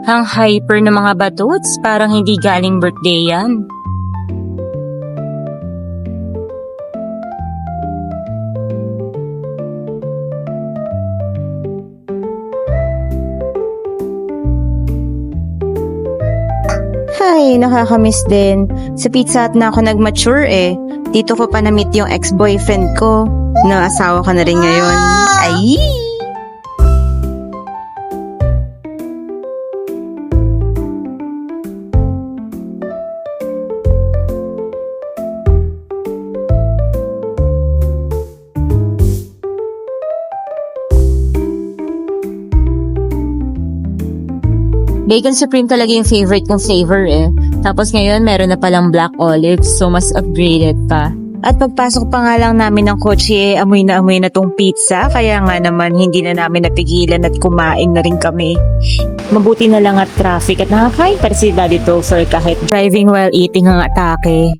Ang hyper ng mga batuts, parang hindi galing birthday yan. Ay, nakakamiss din. Sa Pizza Hut na ako nag-mature eh. Dito ko pa na-meet yung ex-boyfriend ko. Na asawa ka na rin ngayon. Ay! Bacon Supreme talaga yung favorite kong flavor eh. Tapos ngayon meron na palang black olive, so mas upgraded pa. At pagpasok pa nga lang namin ng kotse, amoy na tong pizza. Kaya nga naman hindi na namin napigilan at kumain na rin kami. Mabuti na lang at traffic at nakakain pa rin si Daddy Topher kahit driving while eating ang atake.